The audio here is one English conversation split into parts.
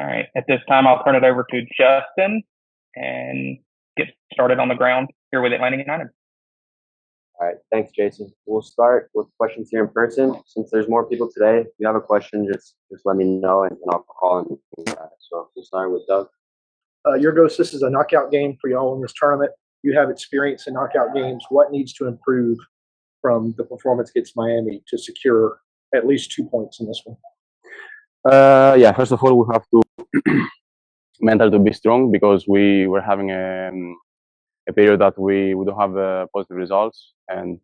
All right. At this time, I'll turn it over to Justin and get started on the ground here with Atlanta United. All right. Thanks, Jason. We'll start with questions here in person. Since there's more people today, if you have a question, just let me know and I'll call in. So we'll start with Doug. Your Ghost, this is a knockout game for y'all in this tournament. You have experience in knockout games. What needs to improve from the performance against Miami to secure at least 2 points in this one? Yeah, first of all, we have to mental to be strong because we were having a period that we don't have positive results and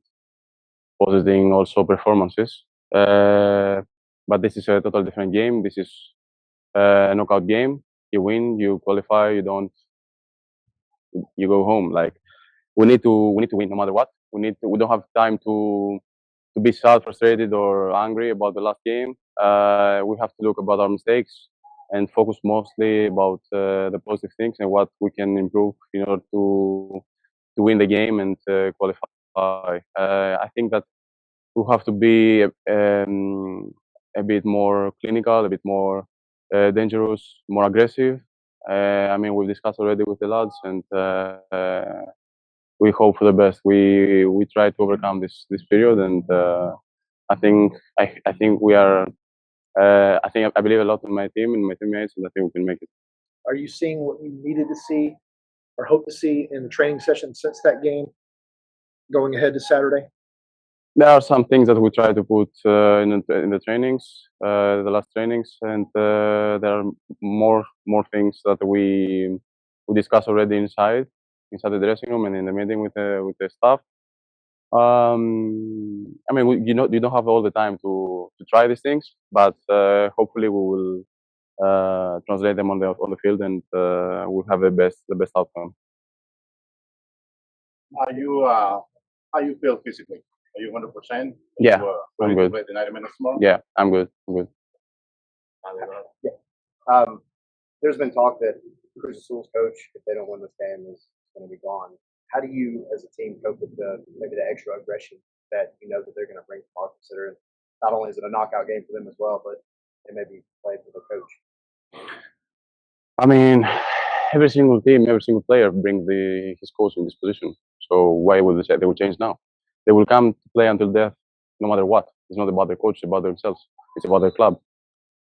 positive also performances. But this is a total different game. This is a knockout game. You win, you qualify. You don't, you go home. Like we need to win no matter what. We don't have time to be sad, frustrated, or angry about the last game. We have to look about our mistakes and focus mostly about the positive things and what we can improve in order to win the game and qualify. I think that we have to be a bit more clinical, a bit more dangerous, more aggressive. I mean, we've discussed already with the lads, and we hope for the best. We try to overcome this period, and I think we are. I believe a lot in my team and my teammates, and I think we can make it. Are you seeing what you needed to see or hope to see in the training session since that game, going ahead to Saturday? There are some things that we try to put in the trainings, the last trainings, and there are more things that we discuss already inside the dressing room and in the meeting with the staff. I mean, you don't have all the time to try these things, but hopefully we will translate them on the field, and we'll have the best outcome. How you feel physically? Are you 100%? Yeah, I'm good. The 90 minutes tomorrow? Yeah, I'm good. Yeah. There's been talk that Cruz Azul's coach, if they don't win this game, is going to be gone. How do you, as a team, cope with maybe the extra aggression that you know that they're going to bring tomorrow? Considering not only is it a knockout game for them as well, but they maybe play for the coach. I mean, every single team, every single player brings his coach in this position. So why would they say they will change now? They will come to play until death, no matter what. It's not about their coach, it's about themselves. It's about their club.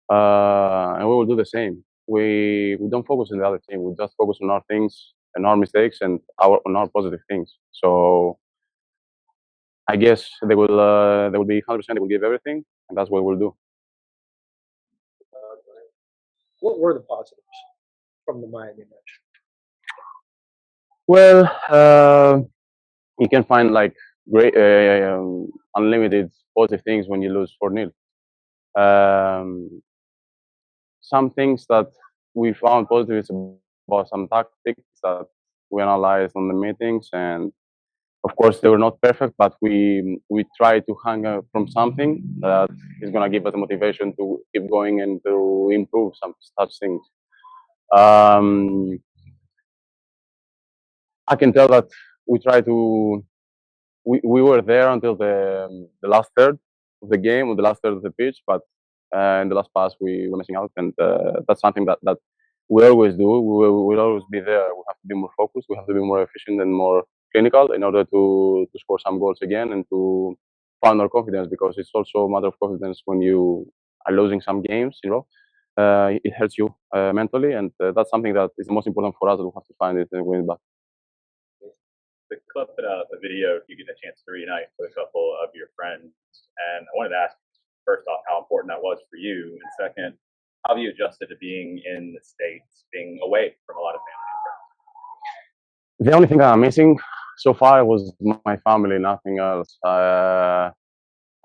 And we will do the same. We don't focus on the other team. We just focus on our things and our mistakes and on our positive things. So I guess they will be 100%. They will give everything, and that's what we'll do. What were the positives from the Miami match? Well, you can find like great, unlimited positive things when you lose 4-0. Some things that we found positive is about some tactics that we analyzed on the meetings, and of course they were not perfect, but we try to hang up from something that is going to give us the motivation to keep going and to improve some such things. I can tell that we try to. We were there until the last third of the game, or the last third of the pitch, but in the last pass we were missing out, and that's something that we always do. We'll always be there. We have to be more focused. We have to be more efficient and more clinical in order to score some goals again and to find our confidence, because it's also a matter of confidence when you are losing some games. You know, it hurts you mentally, and that's something that is the most important for us. That we have to find it and win it back. The clip put out a video if you get a chance to reunite with a couple of your friends, and I wanted to ask first off how important that was for you, and second, how have you adjusted to being in the States, being away from a lot of family and friends? The only thing I'm missing so far was my family, nothing else. I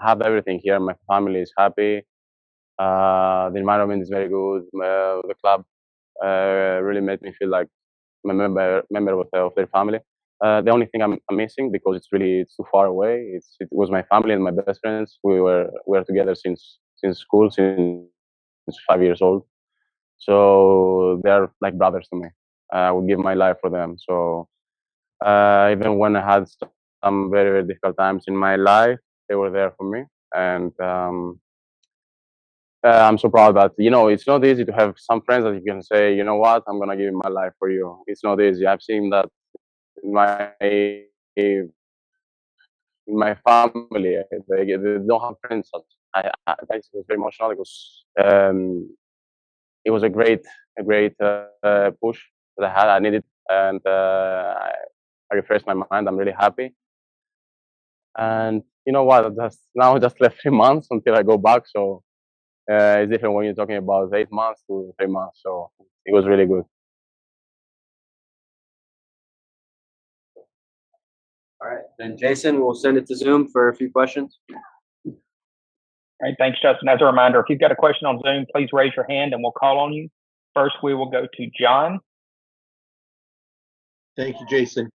have everything here. My family is happy. The environment is very good. The club really made me feel like I'm a member of their family. The only thing I'm missing, because it's too far away, it was my family and my best friends. We were together since school, since 5 years old. So they're like brothers to me. I would give my life for them. So even when I had some very, very difficult times in my life, they were there for me. And I'm so proud that, it's not easy to have some friends that you can say, you know what, I'm going to give my life for you. It's not easy. I've seen that in my family. They don't have friends. That was very emotional because it was a great push that I had. I needed, and I refreshed my mind. I'm really happy. And you know what? Just left 3 months until I go back. So it's different when you're talking about 8 months to 3 months. So it was really good. All right, then Jason, we'll send it to Zoom for a few questions. All right, thanks, Justin. As a reminder, if you've got a question on Zoom, please raise your hand and we'll call on you. First, we will go to John. Thank you, Jason.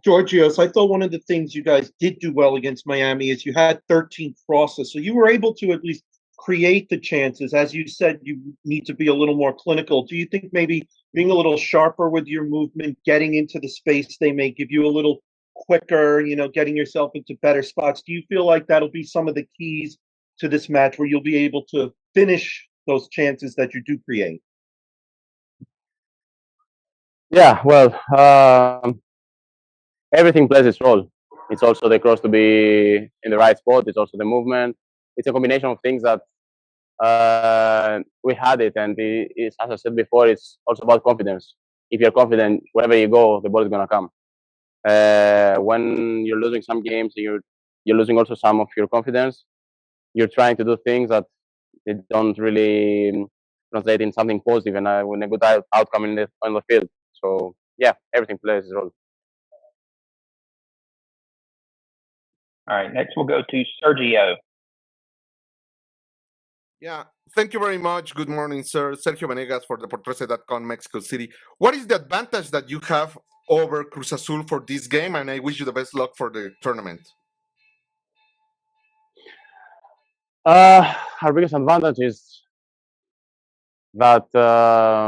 Georgios, I thought one of the things you guys did do well against Miami is you had 13 crosses, so you were able to at least create the chances. As you said, you need to be a little more clinical. Do you think maybe being a little sharper with your movement, getting into the space they may give you a little quicker, getting yourself into better spots? Do you feel like that'll be some of the keys to this match where you'll be able to finish those chances that you do create? Yeah, well, everything plays its role. It's also the cross to be in the right spot. It's also the movement. It's a combination of things that we had it, and it's, as I said before, it's also about confidence. If you're confident, wherever you go, the ball is gonna come. When you're losing some games, you're losing also some of your confidence. You're trying to do things that they don't really translate in something positive and with a good outcome on the field. So yeah, everything plays its role. All right, next we'll go to Sergio. Yeah, thank you very much. Good morning, sir. Sergio Venegas for Deportiva.com, Mexico City. What is the advantage that you have over Cruz Azul for this game? And I wish you the best luck for the tournament. Our biggest advantage is that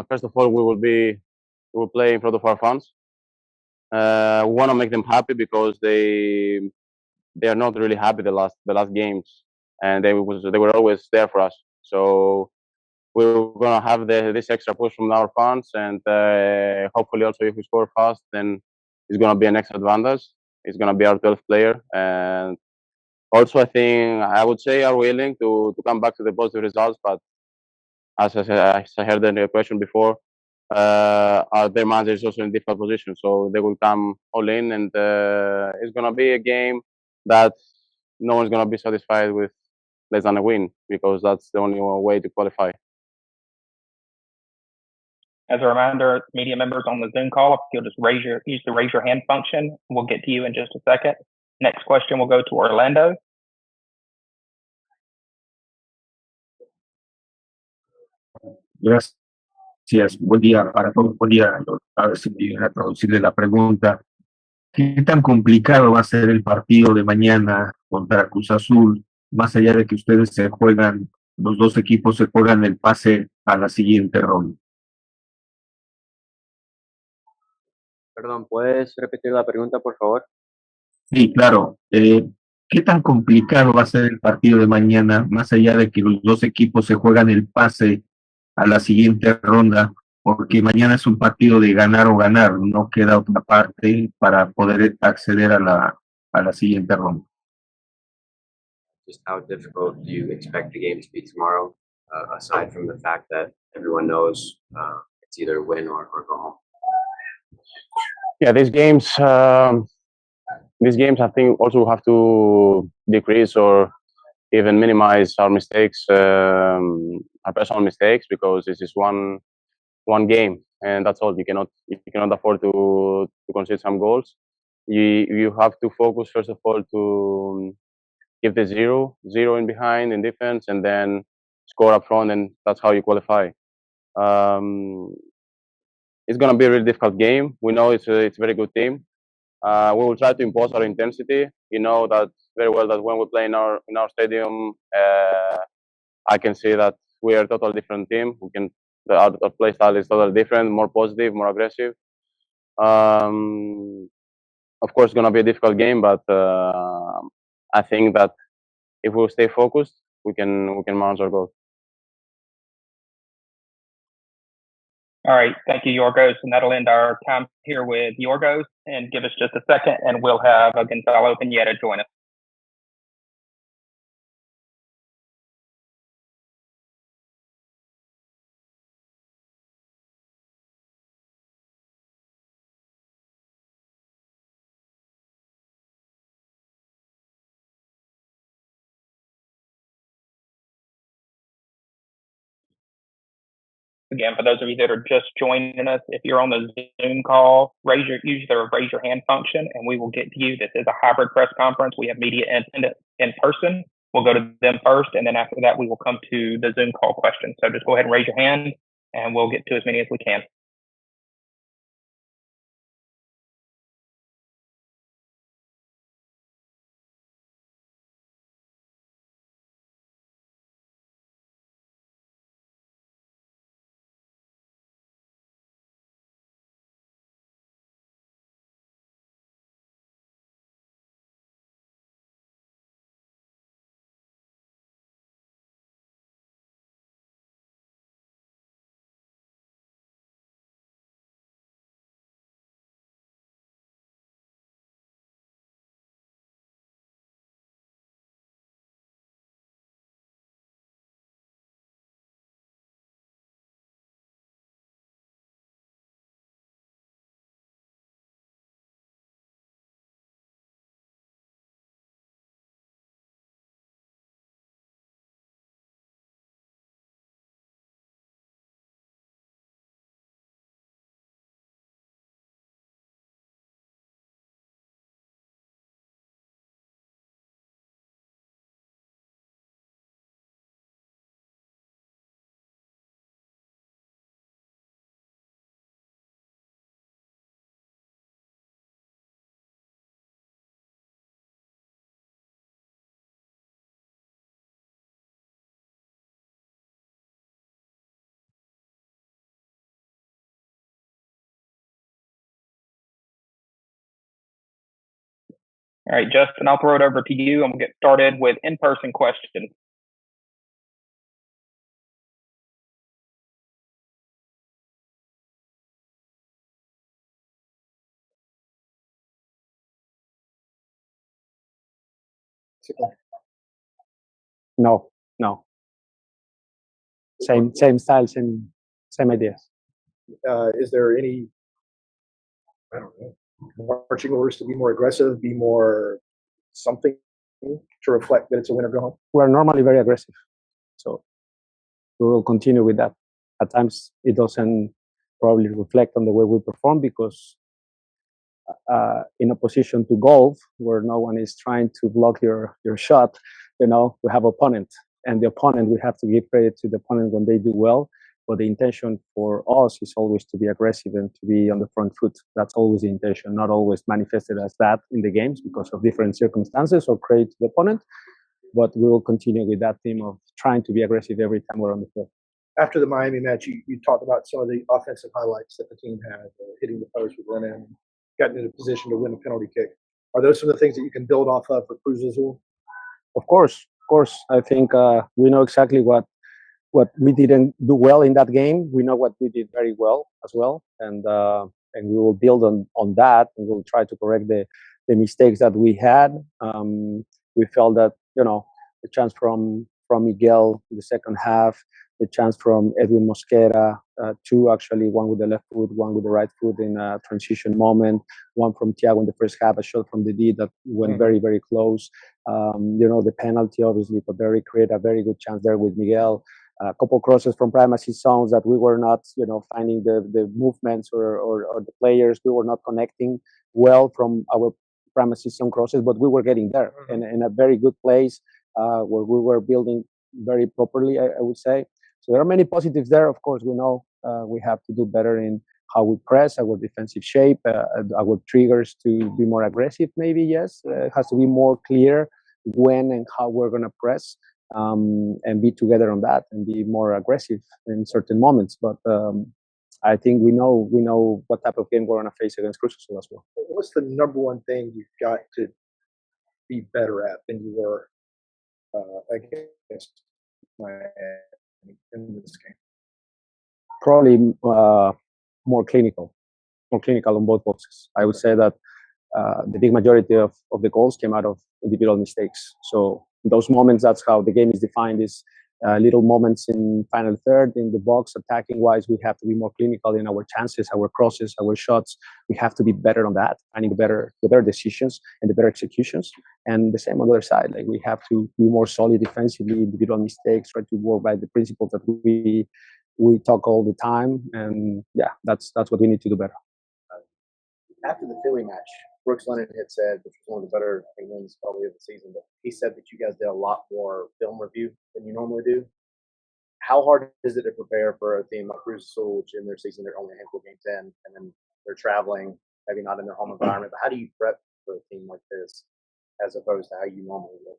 first of all we will play in front of our fans. We want to make them happy because they are not really happy the last games, and they were always there for us. So we're gonna have this extra push from our fans, and hopefully also if we score fast, then it's gonna be an extra advantage. It's gonna be our 12th player, and also I think I would say are willing to come back to the positive results. But as I heard in the question before, their manager is also in a difficult position, so they will come all in, and it's gonna be a game that no one's gonna be satisfied with less than a win, because that's the only way to qualify. As a reminder, media members on the Zoom call, if you'll just use the raise your hand function, we'll get to you in just a second. Next question will go to Orlando. Gracias. Buen día para todos. Buen día. A ver si me vienen a traducirle la pregunta. ¿Qué tan complicado va a ser el partido de mañana contra Cruz Azul, más allá de que ustedes los dos equipos se juegan el pase a la siguiente ronda? Perdón, ¿puedes repetir la pregunta, por favor? Sí, claro. ¿Qué tan complicado va a ser el partido de mañana, más allá de que los dos equipos se juegan el pase a la siguiente ronda? Porque mañana es un partido de ganar o ganar, no queda otra parte para poder acceder a la siguiente ronda. Just how difficult do you expect the game to be tomorrow, aside from the fact that everyone knows it's either win or go home? Yeah, these games I think also have to decrease or even minimize our mistakes, our personal mistakes, because this is one game, and that's all. You cannot afford to concede some goals. You have to focus first of all to give the zero in behind in defense, and then score up front, and that's how you qualify. It's gonna be a really difficult game. We know it's a very good team. We will try to impose our intensity. You know that very well that when we play in our stadium, I can see that we are a totally different team. Our play style is totally different, more positive, more aggressive. Of course, it's gonna be a difficult game, but I think that if we stay focused, we can manage our goals. All right, thank you, Yorgos, and that'll end our time here with Yorgos. And give us just a second, and we'll have Gonzalo Pineda join us. Again, for those of you that are just joining us, if you're on the Zoom call, use the raise your hand function, and we will get to you. This is a hybrid press conference. We have media in person. We'll go to them first, and then after that, we will come to the Zoom call questions. So just go ahead and raise your hand, and we'll get to as many as we can. All right, Justin, I'll throw it over to you, and we'll get started with in-person questions. No. Same style, same ideas. Is there any, I don't know, marching orders to be more aggressive, be more something to reflect that it's a win or go home? We're normally very aggressive, so we will continue with that. At times, it doesn't probably reflect on the way we perform because in opposition to golf, where no one is trying to block your shot, we have opponent, and the opponent, we have to give credit to the opponent when they do well. But the intention for us is always to be aggressive and to be on the front foot. That's always the intention, not always manifested as that in the games because of different circumstances or credit to the opponent. But we will continue with that theme of trying to be aggressive every time we're on the field. After the Miami match, you talked about some of the offensive highlights that the team had, hitting the post with run in, getting in a position to win a penalty kick. Are those some of the things that you can build off of for Cruz Azul? Of course. I think we know exactly what we didn't do well in that game. We know what we did very well as well, and we will build on that, and we'll try to correct the mistakes that we had. We felt that the chance from Miguel in the second half, the chance from Edwin Mosquera, two actually, one with the left foot, one with the right foot in a transition moment, one from Thiago in the first half, a shot from the D that went very, very close. The penalty, obviously, but they create a very good chance there with Miguel. A couple crosses from primacy zones that we were not, finding the movements or the players. We were not connecting well from our primacy zone crosses, but we were getting there in a very good place where we were building very properly, I would say. So there are many positives there. Of course, we know we have to do better in how we press, our defensive shape, our triggers to be more aggressive, maybe, yes. It has to be more clear when and how we're going to press. And be together on that and be more aggressive in certain moments. But I think we know what type of game we're going to face against Cruz Azul as well. What's the number one thing you've got to be better at than you were against Miami in this game? probably more clinical on both boxes. I would say that the big majority of the goals came out of individual mistakes. So in those moments, that's how the game is defined, is little moments in final third in the box. Attacking wise, we have to be more clinical in our chances, our crosses, our shots. We have to be better on that, finding the better decisions and the better executions. And the same on the other side, like we have to be more solid defensively, individual mistakes, try to work by the principles that we talk all the time. And yeah, that's what we need to do better. After the Philly match, Brooks Lennon had said, which was one of the better wins probably of the season, but he said that you guys did a lot more film review than you normally do. How hard is it to prepare for a team like Cruz Azul, which in their season they're only a handful of games in, and then they're traveling, maybe not in their home environment, but how do you prep for a team like this as opposed to how you normally would?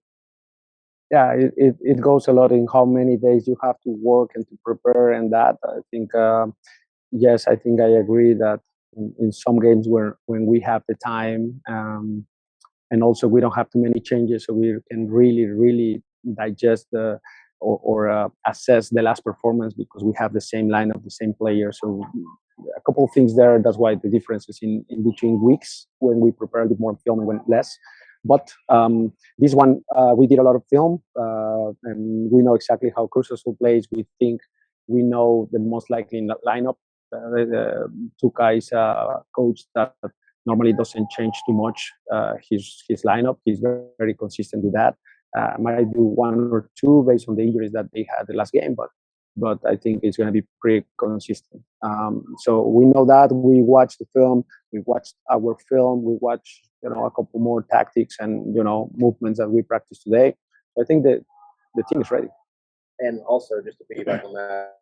Yeah, it goes a lot in how many days you have to work and to prepare, and that I think yes, I think I agree that in some games when we have the time and also we don't have too many changes, so we can really digest or assess the last performance because we have the same lineup, the same players. So a couple of things there. That's why the difference is in between weeks when we prepare a bit more film and when less. But this one, we did a lot of film, and we know exactly how Cruz Azul plays. We think we know the most likely lineup. Tuca is a coach that normally doesn't change too much his lineup. He's very consistent with that. Might do one or two based on the injuries that they had the last game, but I think it's going to be pretty consistent. So we know that. We watched the film. We watched our film. We watched a couple more tactics and movements that we practiced today. So I think that the team is ready. And also, just to piggyback on that,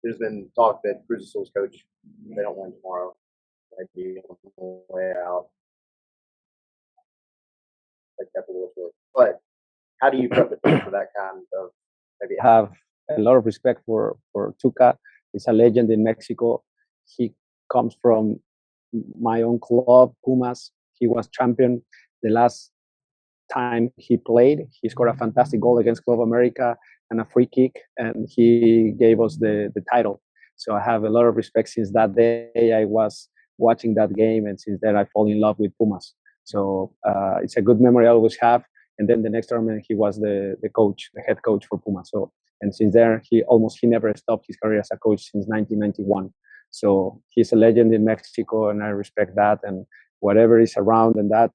there's been talk that Cruz Azul's coach, they don't win tomorrow, might be on the way out. Like that's a little short. But how do you prep the team for that kind of maybe? Have a lot of respect for Tuca. He's a legend in Mexico. He comes from my own club, Pumas. He was champion the last time he played. He scored a fantastic goal against Club America and a free kick, and he gave us the title. So I have a lot of respect since that day. I was watching that game, and since then I fall in love with Pumas. So it's a good memory I always have. And then the next tournament, he was the coach, the head coach for Pumas. So, and since there, he never stopped his career as a coach since 1991. So he's a legend in Mexico, and I respect that. And whatever is around and that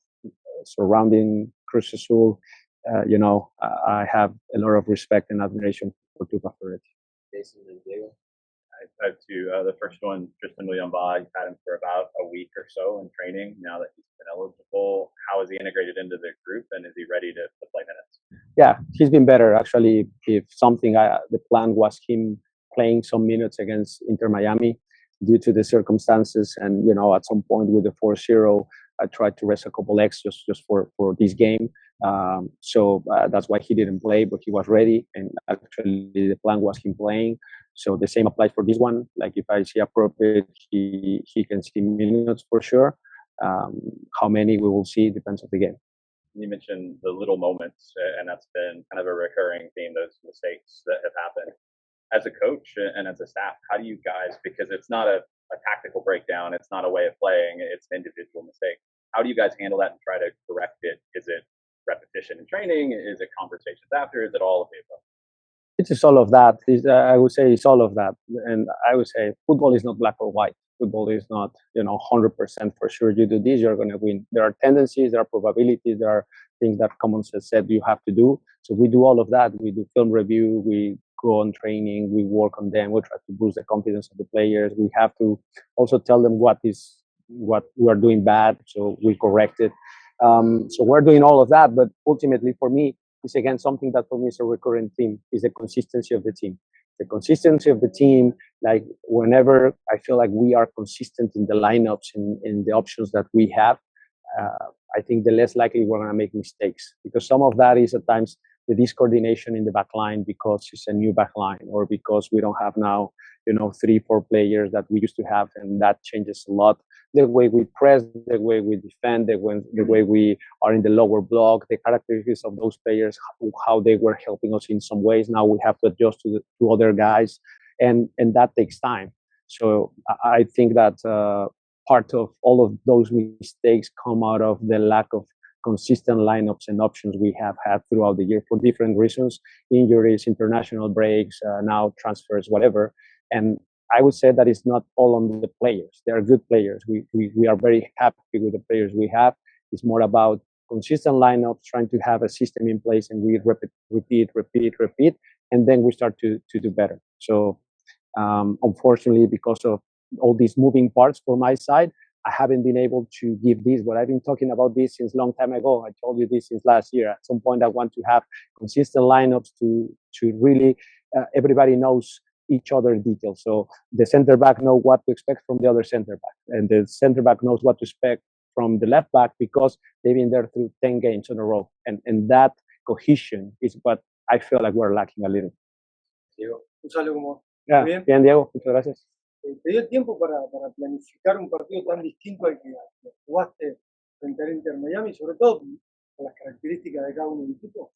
surrounding Cruz Azul, I have a lot of respect and admiration for Tuca for it. Jason and Diego. I have two. The first one, Tristan Williamba, you've had him for about a week or so in training. Now that he's been eligible, how is he integrated into the group, and is he ready to play minutes? Yeah, he's been better. Actually, if something, the plan was him playing some minutes against Inter Miami due to the circumstances. And, at some point with the 4-0, I tried to rest a couple extras just for this game. So that's why he didn't play, but he was ready. And actually, the plan was him playing. So the same applies for this one. Like if I see appropriate, he can see minutes for sure. How many we will see depends on the game. You mentioned the little moments, and that's been kind of a recurring theme, those mistakes that have happened. As a coach and as a staff, how do you guys, because it's not a tactical breakdown, it's not a way of playing, it's an individual mistake. How do you guys handle that and try to correct it? Is it repetition in training? Is it conversations after? Is it all of the above? It's all of that. I would say it's all of that. And I would say football is not black or white. Football is not, 100% for sure. You do this, you're going to win. There are tendencies, there are probabilities, there are things that common sense said you have to do. So we do all of that. We do film review, we go on training, we work on them, we try to boost the confidence of the players. We have to also tell them what we are doing bad, so we correct it. So we're doing all of that, but ultimately for me, it's again something that for me is a recurrent theme, is the consistency of the team. The consistency of the team, like whenever I feel like we are consistent in the lineups, in the options that we have, I think the less likely we're going to make mistakes. Because some of that is at times the discoordination in the back line because it's a new back line, or because we don't have now, 3-4 players that we used to have, and that changes a lot. The way we press, the way we defend, the way we are in the lower block, the characteristics of those players, how they were helping us in some ways. Now we have to adjust to other guys. and that takes time. So I think that part of all of those mistakes come out of the lack of consistent lineups and options we have had throughout the year for different reasons, injuries, international breaks, now transfers, whatever. And I would say that it's not all on the players. They are good players. We are very happy with the players we have. It's more about consistent lineups, trying to have a system in place, and we repeat, and then we start to do better. So unfortunately, because of all these moving parts for my side, I haven't been able to give this, but I've been talking about this since long time ago. I told you this since last year. At some point, I want to have consistent lineups to really, everybody knows each other details. So the center back know what to expect from the other center back, and the center back knows what to expect from the left back because they've been there through 10 games in a row. And that cohesion is what I feel like we're lacking a little. Diego, Gonzalo, ¿cómo? Yeah. Bien, Diego, muchas gracias. ¿Te dio tiempo para planificar un partido tan distinto al que jugaste frente al Inter Miami, sobre todo con las características de cada uno del equipo?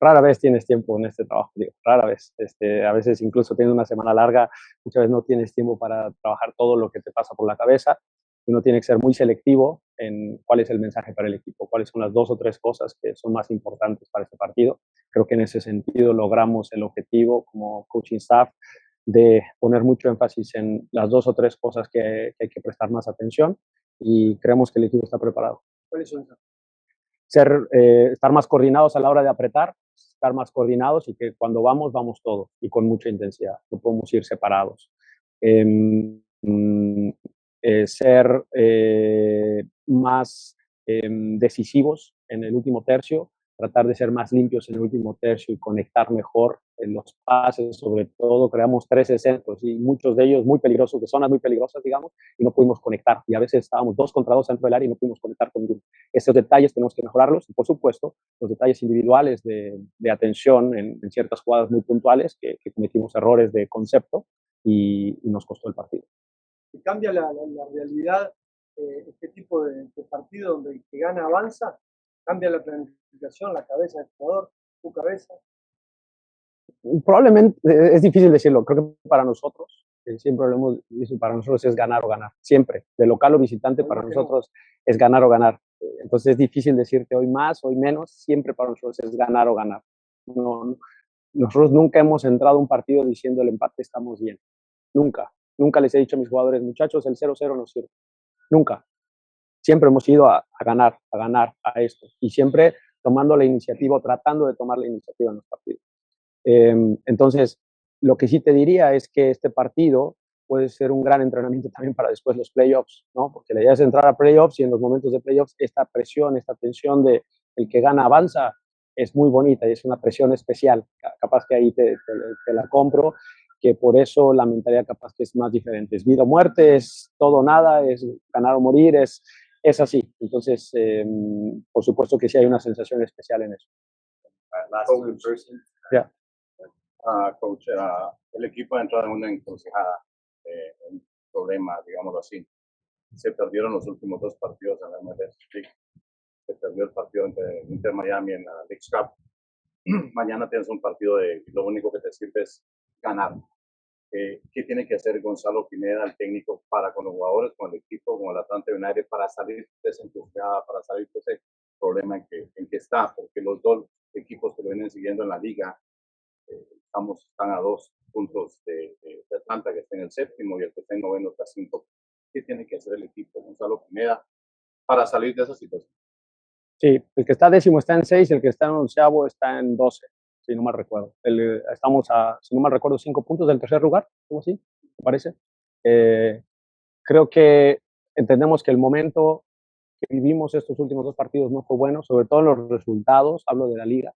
Rara vez tienes tiempo en este trabajo, digo, rara vez. A veces incluso tienes una semana larga, muchas veces no tienes tiempo para trabajar todo lo que te pasa por la cabeza. Uno tiene que ser muy selectivo en cuál es el mensaje para el equipo, cuáles son las 2 o 3 cosas que son más importantes para este partido. Creo que en ese sentido logramos el objetivo como coaching staff de poner mucho énfasis en las 2 o 3 cosas que hay que prestar más atención y creemos que el equipo está preparado. ¿Cuáles son esas? Estar más coordinados a la hora de apretar, estar más coordinados y que cuando vamos todos y con mucha intensidad, no podemos ir separados. Ser más decisivos en el último tercio, tratar de ser más limpios en el último tercio y conectar mejor en los pases, sobre todo creamos 13 centros y muchos de ellos muy peligrosos, de zonas muy peligrosas, digamos, y no pudimos conectar. Y a veces estábamos 2 contra 2 dentro del área y no pudimos conectar con ninguno. Estos detalles tenemos que mejorarlos y, por supuesto, los detalles individuales de atención en ciertas jugadas muy puntuales que cometimos errores de concepto y nos costó el partido. ¿Y cambia la realidad este tipo de partido donde el que gana avanza? ¿Cambia la planificación, la cabeza del jugador, tu cabeza? Probablemente, es difícil decirlo, creo que para nosotros, siempre lo hemos dicho, para nosotros es ganar o ganar, siempre, de local o visitante, para nosotros es ganar o ganar. Entonces es difícil decirte hoy más, hoy menos, siempre para nosotros es ganar o ganar. No, nosotros nunca hemos entrado a un partido diciendo el empate estamos bien, nunca les he dicho a mis jugadores, muchachos, el 0-0 no sirve, nunca. Siempre hemos ido a ganar a esto y siempre tomando la iniciativa, tratando de tomar la iniciativa en los partidos. Entonces, lo que sí te diría es que este partido puede ser un gran entrenamiento también para después los playoffs, ¿no? Porque la idea es entrar a playoffs y en los momentos de playoffs esta presión, esta tensión de el que gana avanza es muy bonita y es una presión especial. Capaz que ahí te la compro, que por eso la mentalidad capaz que es más diferente. Es vida o muerte, es todo o nada, es ganar o morir, es así. Entonces, por supuesto que sí hay una sensación especial en eso. Yeah. Coach, el equipo ha entrado en una encrucijada, un problema, digámoslo así. Se perdieron los últimos 2 partidos en la MLS League. Se perdió el partido entre Inter Miami en la Leagues Cup. Mañana tienes un partido de lo único que te sirve es ganar. ¿Qué tiene que hacer Gonzalo Pineda, el técnico, para con los jugadores, con el equipo, con el Atlanta United, para salir de esa encrucijada, para salir de ese problema en que está? Porque los 2 equipos que lo vienen siguiendo en la liga están a 2 puntos de Atlanta, que está en el 7º, y el que está en 9º está a 5. ¿Qué tiene que hacer el equipo Gonzalo Pineda para salir de esa situación? Sí, el que está 10º está en 6, el que está en 11º está en 12, si no mal recuerdo. Estamos a, si no mal recuerdo, 5 puntos del tercer lugar, ¿cómo así? ¿Me parece? Creo que entendemos que el momento que vivimos estos últimos 2 partidos no fue bueno, sobre todo en los resultados, hablo de la liga,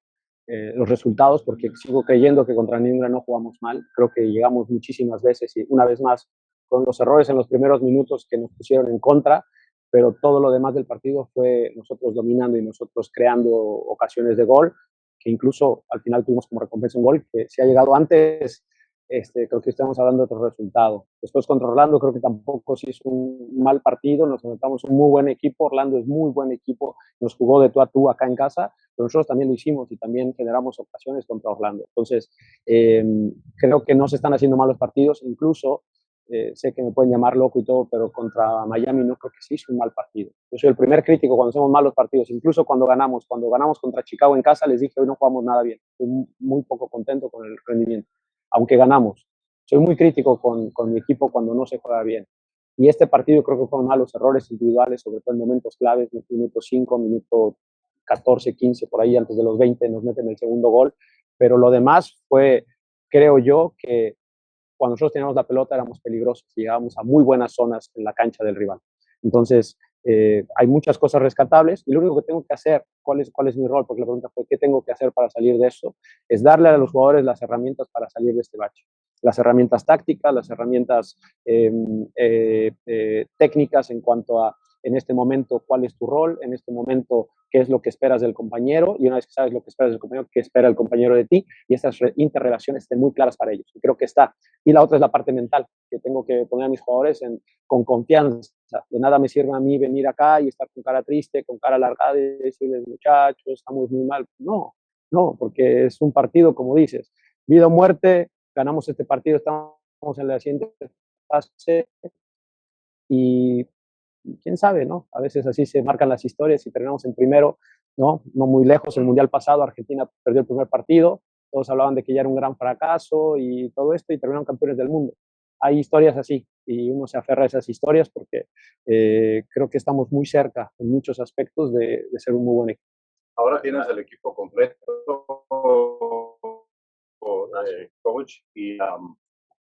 los resultados, porque sigo creyendo que contra Nimbra no jugamos mal. Creo que llegamos muchísimas veces y una vez más con los errores en los primeros minutos que nos pusieron en contra, pero todo lo demás del partido fue nosotros dominando y nosotros creando ocasiones de gol, que incluso al final tuvimos como recompensa un gol que si ha llegado antes creo que estamos hablando de otro resultado. Después contra Orlando creo que tampoco sí es un mal partido, nos enfrentamos un muy buen equipo, Orlando es muy buen equipo, nos jugó de tú a tú acá en casa, pero nosotros también lo hicimos y también generamos ocasiones contra Orlando. Entonces, creo que no se están haciendo malos partidos, incluso sé que me pueden llamar loco y todo, pero contra Miami no creo que sí es un mal partido. Yo soy el primer crítico cuando hacemos malos partidos, incluso cuando ganamos contra Chicago en casa, les dije hoy no jugamos nada bien, estoy muy poco contento con el rendimiento, aunque ganamos. Soy muy crítico con mi equipo cuando no se juega bien. Y este partido creo que fueron malos errores individuales, sobre todo en momentos claves, minuto 5, minuto 14, 15, por ahí antes de los 20 nos meten el segundo gol, pero lo demás fue, creo yo, que cuando nosotros teníamos la pelota éramos peligrosos y llegábamos a muy buenas zonas en la cancha del rival. Entonces, hay muchas cosas rescatables y lo único que tengo que hacer, ¿cuál es mi rol? Porque la pregunta fue, ¿qué tengo que hacer para salir de esto? Es darle a los jugadores las herramientas para salir de este bache. Las herramientas tácticas, las herramientas técnicas en cuanto a, en este momento, cuál es tu rol, en este momento, qué es lo que esperas del compañero, y una vez que sabes lo que esperas del compañero, qué espera el compañero de ti, y estas interrelaciones estén muy claras para ellos. Y creo que está. Y la otra es la parte mental, que tengo que poner a mis jugadores con confianza. De nada me sirve a mí venir acá y estar con cara triste, con cara alargada y decirles, muchachos, estamos muy mal. No, porque es un partido, como dices, vida o muerte, ganamos este partido, estamos en la siguiente fase y quién sabe, ¿no? A veces así se marcan las historias y terminamos en primero, ¿no? No muy lejos, el Mundial pasado Argentina perdió el primer partido, todos hablaban de que ya era un gran fracaso y todo esto y terminaron campeones del mundo. Hay historias así y uno se aferra a esas historias porque creo que estamos muy cerca en muchos aspectos de ser un muy buen equipo. Ahora tienes el equipo completo, coach, y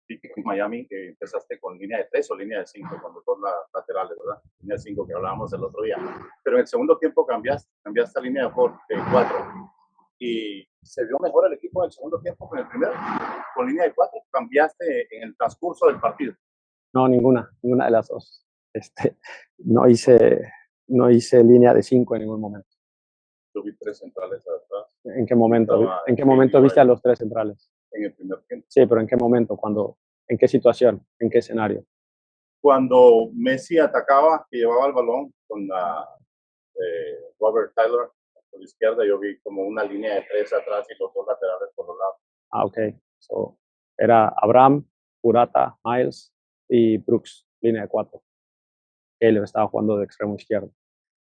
en Miami empezaste con línea de 3 o línea de 5, con los dos laterales, ¿verdad? Línea de 5 que hablábamos el otro día. Pero en el segundo tiempo cambiaste a línea de 4. Y se vio mejor el equipo en el segundo tiempo que en el primero. Con línea de 4 cambiaste en el transcurso del partido. No, ninguna de las dos. No hice línea de 5 en ningún momento. Yo vi 3 centrales atrás. ¿En qué momento viste a los 3 centrales? En el primer tiempo. Sí, pero ¿en qué momento? ¿En qué situación? ¿En qué escenario? Cuando Messi atacaba, que llevaba el balón con Robert Tyler por la izquierda, yo vi como una línea de 3 atrás y los dos laterales por los lados. Ok. So, era Abraham, Purata, Miles y Brooks, línea de 4. Él estaba jugando de extremo izquierdo.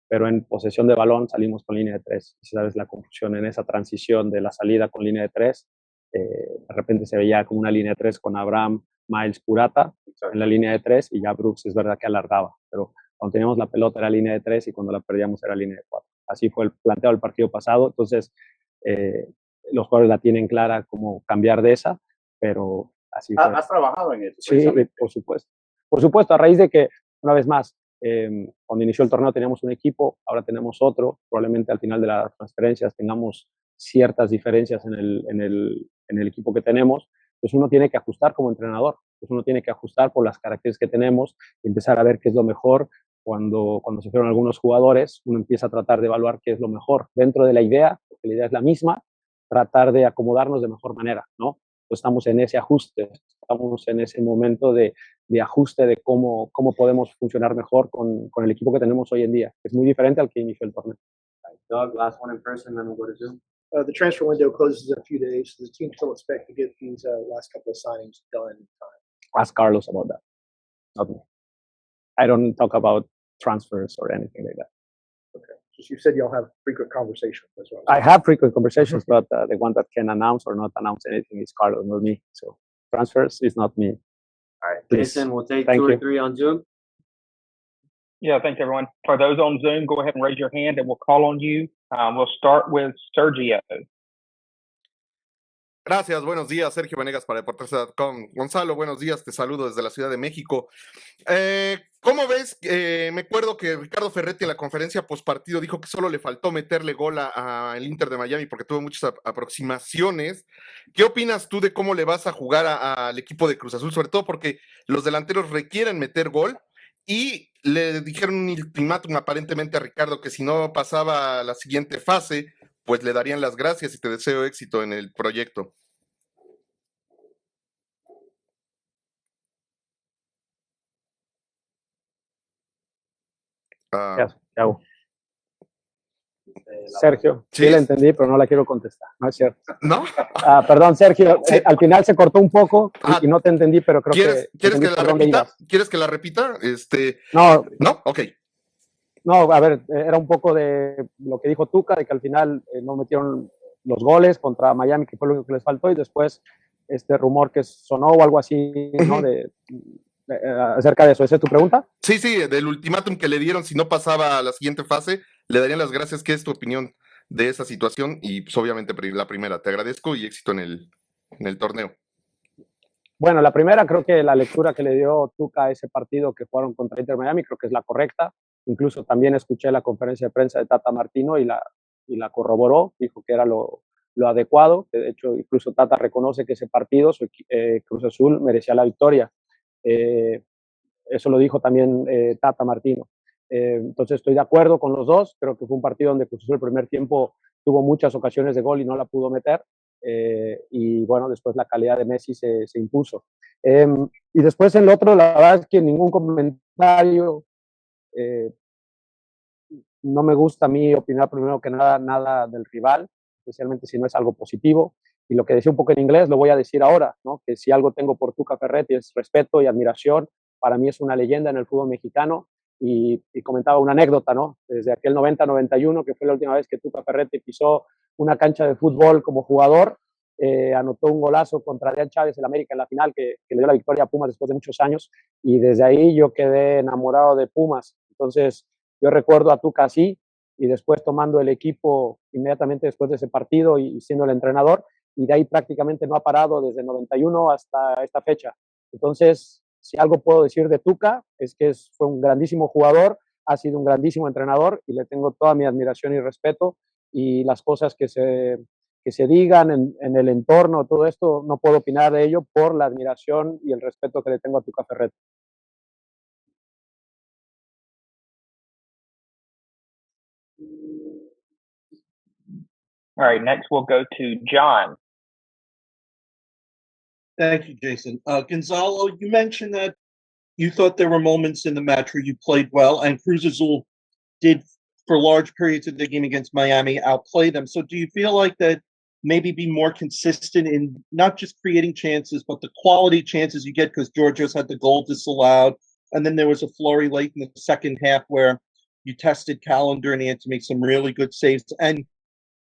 Pero en posesión de balón salimos con línea de 3. Esa es la confusión en esa transición de la salida con línea de 3. De repente se veía como una línea de 3 con Abraham, Miles, Purata en la línea de 3 y ya Brooks es verdad que alargaba, pero cuando teníamos la pelota era línea de 3 y cuando la perdíamos era línea de 4. Así fue el planteo del partido pasado, entonces los jugadores la tienen clara cómo cambiar de esa, pero así fue. ¿Has trabajado en eso? Sí, por supuesto. Por supuesto, a raíz de que, una vez más, cuando inició el torneo teníamos un equipo, ahora tenemos otro, probablemente al final de las transferencias tengamos ciertas diferencias en el equipo que tenemos, pues uno tiene que ajustar como entrenador, pues uno tiene que ajustar por las características que tenemos y empezar a ver qué es lo mejor. Cuando se fueron algunos jugadores, uno empieza a tratar de evaluar qué es lo mejor dentro de la idea, porque la idea es la misma, tratar de acomodarnos de mejor manera, ¿no? Pues estamos en ese ajuste, estamos en ese momento de ajuste de cómo podemos funcionar mejor con el equipo que tenemos hoy en día. Es muy diferente al que inició el torneo. Doug, last one in person, then we'll go to Zoom. The transfer window closes in a few days. Does the team still expect to get these last couple of signings done in time? Ask Carlos about that, not me. I don't talk about transfers or anything like that. Okay. So you said y'all have frequent conversations as well. I have frequent conversations, but the one that can announce or not announce anything is Carlos, not me. So transfers is not me. All right, Please. Jason, we'll take Thank 2 or you. 3 on Zoom. Yeah, thanks everyone. For those on Zoom, go ahead and raise your hand and we'll call on you. We'll start with Sergio. Gracias, buenos días, Sergio Venegas para Deportiva.com. Gonzalo, buenos días, te saludo desde la Ciudad de México. ¿Cómo ves? Me acuerdo que Ricardo Ferretti en la conferencia postpartido dijo que solo le faltó meterle gol al Inter de Miami porque tuvo muchas aproximaciones. ¿Qué opinas tú de cómo le vas a jugar al equipo de Cruz Azul? Sobre todo porque los delanteros requieren meter gol y le dijeron un ultimátum aparentemente a Ricardo que si no pasaba a la siguiente fase, pues le darían las gracias y te deseo éxito en el proyecto. Thiago. Sergio, sí la entendí, pero no la quiero contestar, no es cierto. ¿No? Perdón, Sergio, Sí. Al final se cortó un poco y no te entendí, pero creo que... ¿Quieres que la repita? ¿Quieres que la repita? No. ¿No? Ok. No, a ver, era un poco de lo que dijo Tuca, de que al final no metieron los goles contra Miami, que fue lo único que les faltó, y después este rumor que sonó o algo así, ¿no? Acerca de eso. ¿Esa es tu pregunta? Sí, del ultimátum que le dieron si no pasaba a la siguiente fase, le darían las gracias. ¿Qué es tu opinión de esa situación? Y pues obviamente la primera, te agradezco y éxito en el torneo. Bueno, la primera, creo que la lectura que le dio Tuca a ese partido que jugaron contra Inter Miami, creo que es la correcta. Incluso también escuché la conferencia de prensa de Tata Martino y la corroboró, dijo que era lo adecuado. De hecho, incluso Tata reconoce que ese partido, Cruz Azul, merecía la victoria. Eso lo dijo también Tata Martino. Entonces estoy de acuerdo con los dos. Creo que fue un partido donde Cruz Azul el primer tiempo tuvo muchas ocasiones de gol y no la pudo meter. Y bueno, después la calidad de Messi se impuso. Y después en el otro, la verdad es que ningún comentario. No me gusta a mí opinar primero que nada del rival, especialmente si no es algo positivo. Y lo que decía un poco en inglés lo voy a decir ahora, ¿no? Que si algo tengo por Tuca Ferretti es respeto y admiración. Para mí es una leyenda en el fútbol mexicano. Y comentaba una anécdota, ¿no? Desde aquel 90-91, que fue la última vez que Tuca Ferretti pisó una cancha de fútbol como jugador, anotó un golazo contra Adrián Chávez en América en la final que le dio la victoria a Pumas después de muchos años. Y desde ahí yo quedé enamorado de Pumas. Entonces, yo recuerdo a Tuca así, y después tomando el equipo inmediatamente después de ese partido y siendo el entrenador, y de ahí prácticamente no ha parado desde el 91 hasta esta fecha. Entonces, si algo puedo decir de Tuca, es que fue un grandísimo jugador, ha sido un grandísimo entrenador, y le tengo toda mi admiración y respeto, y las cosas que se digan en el entorno, todo esto, no puedo opinar de ello por la admiración y el respeto que le tengo a Tuca Ferretti. All right, next we'll go to John. Thank you, Jason. Gonzalo, you mentioned that you thought there were moments in the match where you played well, and Cruz Azul did, for large periods of the game against Miami, outplay them. So do you feel like that maybe be more consistent in not just creating chances, but the quality chances you get? Because Georgios had the goal disallowed, and then there was a flurry late in the second half where you tested Callender and he had to make some really good saves. And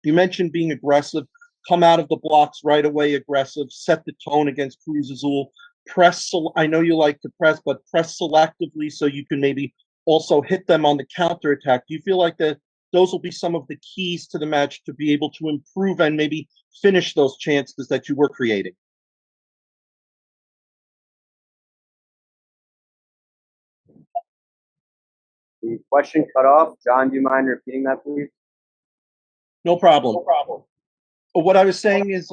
you mentioned being aggressive, come out of the blocks right away aggressive, set the tone against Cruz Azul, press. I know you like to press, but press selectively so you can maybe also hit them on the counterattack. Do you feel like that those will be some of the keys to the match to be able to improve and maybe finish those chances that you were creating? The question cut off. John, do you mind repeating that, please? No problem. No problem. What I was saying is,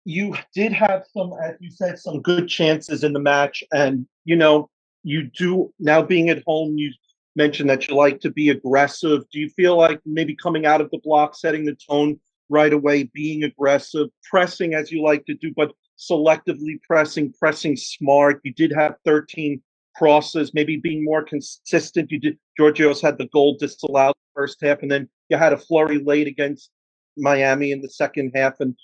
you did have some, as you said, some good chances in the match, and you do now being at home. You mentioned that you like to be aggressive. Do you feel like maybe coming out of the block, setting the tone right away, being aggressive, pressing as you like to do, but selectively pressing smart? You did have 13 crosses, maybe being more consistent. Georgios had the goal disallowed first half, and then you had a flurry late against Miami in the second half, and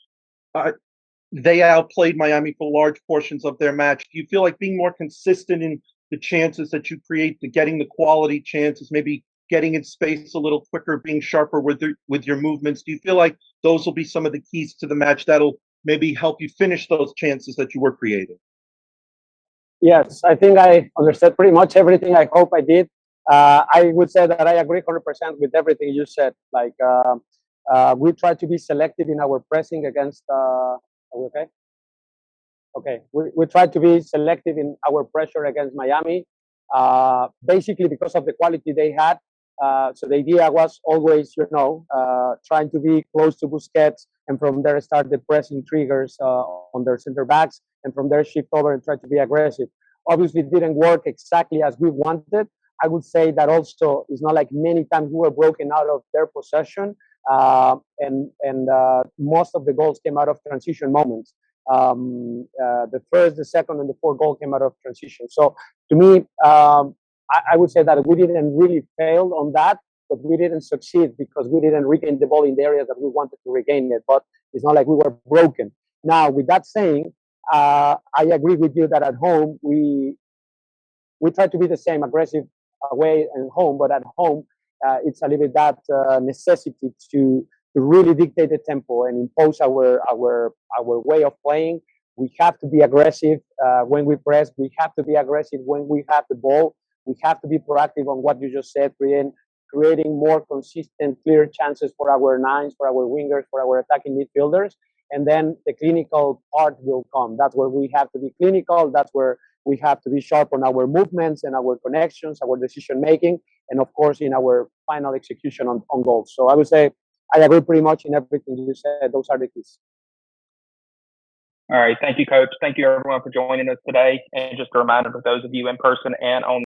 they outplayed Miami for large portions of their match. Do you feel like being more consistent in the chances that you create, to getting the quality chances, maybe getting in space a little quicker, being sharper with your movements? Do you feel like those will be some of the keys to the match that'll maybe help you finish those chances that you were creating? Yes, I think I understood pretty much everything. I hope I did. I would say that I agree 100% with everything you said. Like, we try to be selective in our pressing against. Are we okay? Okay, we try to be selective in our pressure against Miami, basically because of the quality they had. So the idea was always, trying to be close to Busquets, and from there start the pressing triggers on their center backs, and from there shift over and try to be aggressive. Obviously, it didn't work exactly as we wanted. I would say that also it's not like many times we were broken out of their possession, and most of the goals came out of transition moments. The first, the second, and the fourth goal came out of transition. So to me, I would say that we didn't really fail on that, but we didn't succeed because we didn't regain the ball in the areas that we wanted to regain it. But it's not like we were broken. Now, with that saying, I agree with you that at home we try to be the same, aggressive away and home, but at home it's a little bit that necessity to really dictate the tempo and impose our way of playing. We have to be aggressive when we press. We have to be aggressive when we have the ball. We have to be proactive on what you just said, creating more consistent, clear chances for our nines, for our wingers, for our attacking midfielders. And then the clinical part will come. That's where we have to be clinical. That's where we have to be sharp on our movements and our connections, our decision making, and of course in our final execution on goals. So I would say I agree pretty much in everything you said. Those are the keys. All right. Thank you, Coach. Thank you, everyone, for joining us today. And just a reminder for those of you in person and on